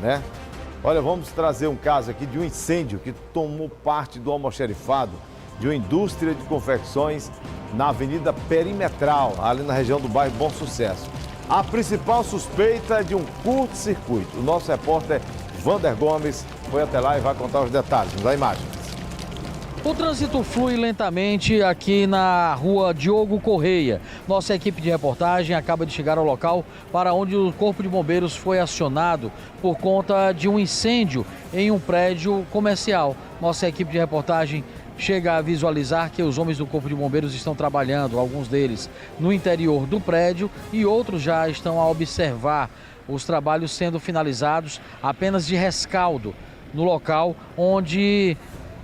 né? Olha, vamos trazer um caso aqui de um incêndio que tomou parte do almoxarifado de uma indústria de confecções na Avenida Perimetral, ali na região do bairro Bom Sucesso. A principal suspeita é de um curto-circuito. O nosso repórter Vander Gomes foi até lá e vai contar os detalhes. Vamos dar imagens. O trânsito flui lentamente aqui na rua Diogo Correia. Nossa equipe de reportagem acaba de chegar ao local para onde o Corpo de Bombeiros foi acionado por conta de um incêndio em um prédio comercial. Nossa equipe de reportagem chega a visualizar que os homens do Corpo de Bombeiros estão trabalhando, alguns deles no interior do prédio e outros já estão a observar os trabalhos sendo finalizados apenas de rescaldo no local onde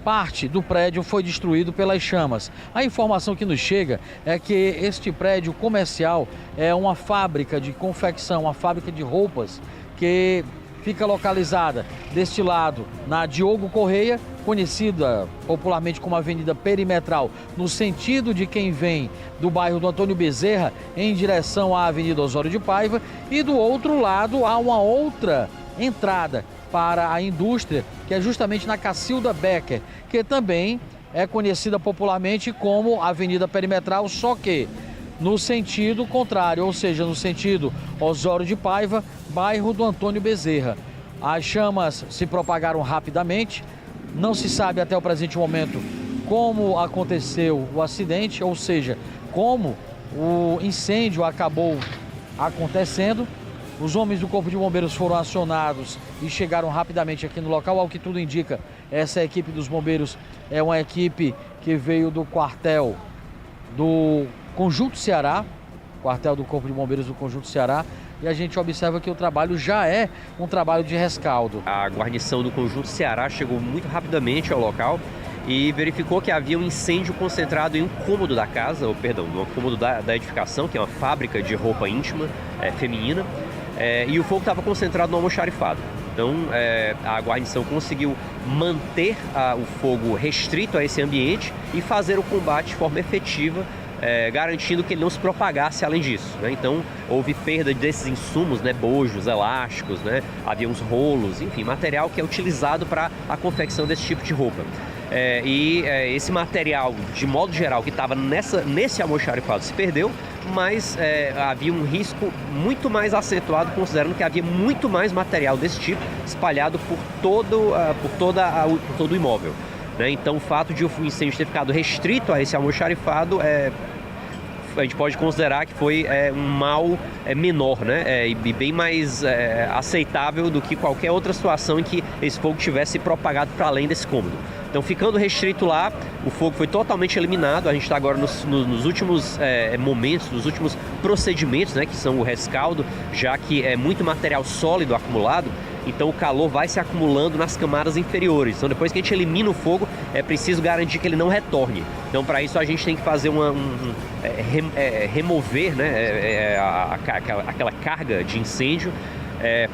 parte do prédio foi destruído pelas chamas. A informação que nos chega é que este prédio comercial é uma fábrica de confecção, uma fábrica de roupas que fica localizada deste lado na Diogo Correia, conhecida popularmente como Avenida Perimetral, no sentido de quem vem do bairro do Antônio Bezerra em direção à Avenida Osório de Paiva, e do outro lado há uma outra entrada para a indústria, que é justamente na Cacilda Becker, que também é conhecida popularmente como Avenida Perimetral, só que no sentido contrário, ou seja, no sentido Osório de Paiva, bairro do Antônio Bezerra. As chamas se propagaram rapidamente, não se sabe até o presente momento como aconteceu o acidente, ou seja, como o incêndio acabou acontecendo. Os homens do Corpo de Bombeiros foram acionados e chegaram rapidamente aqui no local. Ao que tudo indica, essa equipe dos bombeiros é uma equipe que veio do quartel do Conjunto Ceará, quartel do Corpo de Bombeiros do Conjunto Ceará, e a gente observa que o trabalho já é um trabalho de rescaldo. A guarnição do Conjunto Ceará chegou muito rapidamente ao local e verificou que havia um incêndio concentrado em um cômodo da casa, no cômodo da edificação, que é uma fábrica de roupa íntima feminina, e o fogo estava concentrado no almoxarifado. Então, a guarnição conseguiu manter o fogo restrito a esse ambiente e fazer o combate de forma efetiva, garantindo que ele não se propagasse além disso, né? Então, houve perda desses insumos, né? Bojos, elásticos, né? Havia uns rolos, enfim, material que é utilizado para a confecção desse tipo de roupa. Esse material, de modo geral, que estava nesse almoxarifado se perdeu, mas havia um risco muito mais acentuado, considerando que havia muito mais material desse tipo espalhado por todo o imóvel, né? Então, o fato de o incêndio ter ficado restrito a esse almoxarifado a gente pode considerar que foi um mal menor, né? E bem mais aceitável do que qualquer outra situação em que esse fogo tivesse propagado para além desse cômodo. Então, ficando restrito lá, o fogo foi totalmente eliminado. A gente está agora nos últimos momentos, nos últimos procedimentos, né, que são o rescaldo, já que é muito material sólido acumulado, então o calor vai se acumulando nas camadas inferiores. Então, depois que a gente elimina o fogo, é preciso garantir que ele não retorne. Então, para isso, a gente tem que fazer remover, né, aquela carga de incêndio,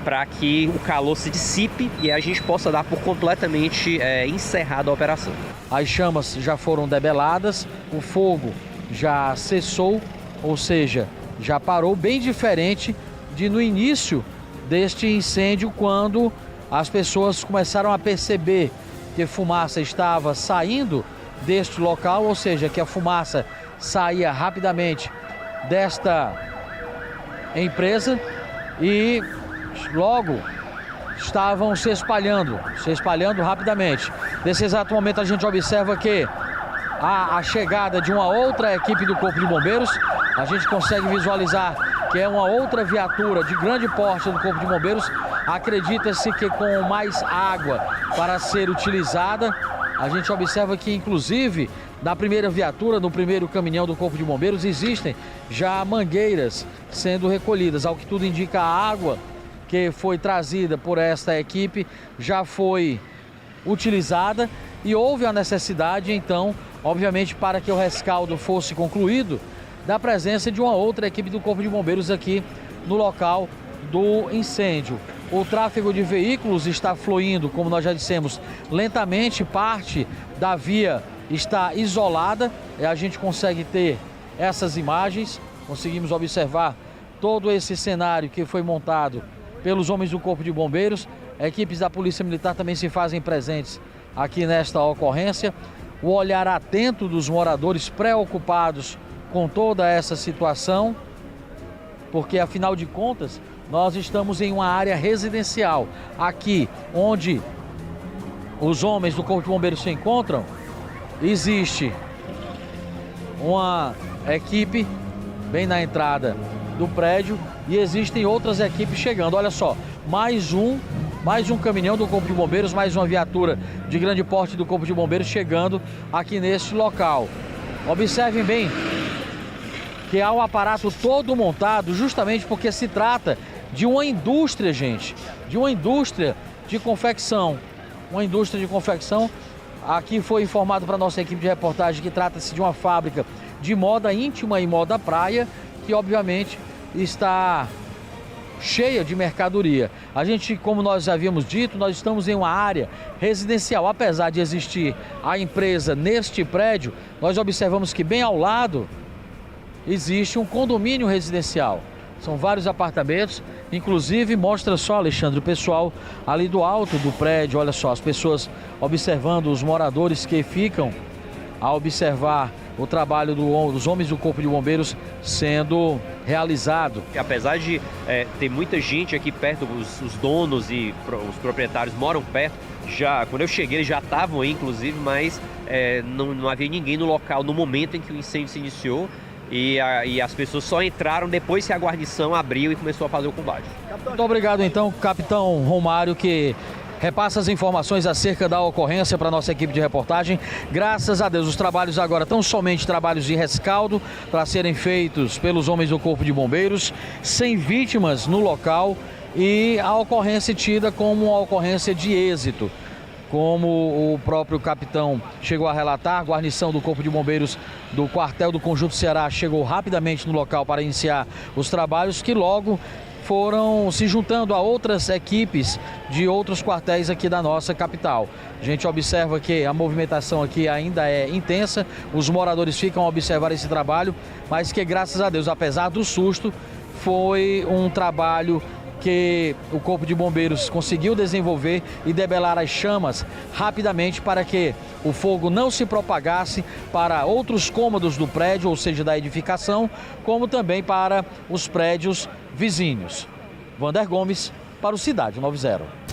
para que o calor se dissipe e a gente possa dar por completamente encerrada a operação. As chamas já foram debeladas, o fogo já cessou, ou seja, já parou, bem diferente de no início deste incêndio, quando as pessoas começaram a perceber que fumaça estava saindo deste local, ou seja, que a fumaça saía rapidamente desta empresa e logo estavam se espalhando rapidamente. Nesse exato momento a gente observa que há a chegada de uma outra equipe do Corpo de Bombeiros. A gente consegue visualizar que é uma outra viatura de grande porte do Corpo de Bombeiros. Acredita-se que com mais água para ser utilizada. A gente observa que, inclusive, na primeira viatura, no primeiro caminhão do Corpo de Bombeiros, existem já mangueiras sendo recolhidas. Ao que tudo indica, a água que foi trazida por esta equipe já foi utilizada e houve a necessidade, então, obviamente, para que o rescaldo fosse concluído, da presença de uma outra equipe do Corpo de Bombeiros aqui no local do incêndio. O tráfego de veículos está fluindo, como nós já dissemos, lentamente. Parte da via está isolada e a gente consegue ter essas imagens, conseguimos observar todo esse cenário que foi montado pelos homens do Corpo de Bombeiros. Equipes da Polícia Militar também se fazem presentes aqui nesta ocorrência. O olhar atento dos moradores preocupados com toda essa situação, porque afinal de contas nós estamos em uma área residencial, aqui onde os homens do Corpo de Bombeiros se encontram, existe uma equipe bem na entrada do prédio e existem outras equipes chegando. Olha só, mais um caminhão do Corpo de Bombeiros, mais uma viatura de grande porte do Corpo de Bombeiros chegando aqui neste local. Observem bem que há um aparato todo montado justamente porque se trata de uma indústria, gente, de uma indústria de confecção. Uma indústria de confecção. Aqui foi informado para a nossa equipe de reportagem que trata-se de uma fábrica de moda íntima e moda praia, que obviamente está cheia de mercadoria. A gente, como nós havíamos dito, nós estamos em uma área residencial. Apesar de existir a empresa neste prédio, nós observamos que bem ao lado existe um condomínio residencial. São vários apartamentos, inclusive mostra só, Alexandre, o pessoal ali do alto do prédio, olha só, as pessoas observando, os moradores que ficam a observar o trabalho dos homens do Corpo de Bombeiros sendo realizado. Apesar de ter muita gente aqui perto, os donos e os proprietários moram perto, quando eu cheguei eles já estavam aí, inclusive, mas não havia ninguém no local no momento em que o incêndio se iniciou. E as pessoas só entraram depois que a guarnição abriu e começou a fazer o combate. Muito obrigado então, capitão Romário, que repassa as informações acerca da ocorrência para a nossa equipe de reportagem. Graças a Deus, os trabalhos agora estão somente trabalhos de rescaldo para serem feitos pelos homens do Corpo de Bombeiros, sem vítimas no local e a ocorrência tida como uma ocorrência de êxito. Como o próprio capitão chegou a relatar, a guarnição do Corpo de Bombeiros do quartel do Conjunto Ceará chegou rapidamente no local para iniciar os trabalhos, que logo foram se juntando a outras equipes de outros quartéis aqui da nossa capital. A gente observa que a movimentação aqui ainda é intensa, os moradores ficam a observar esse trabalho, mas que graças a Deus, apesar do susto, foi um trabalho que o Corpo de Bombeiros conseguiu desenvolver e debelar as chamas rapidamente para que o fogo não se propagasse para outros cômodos do prédio, ou seja, da edificação, como também para os prédios vizinhos. Vander Gomes para o Cidade 90.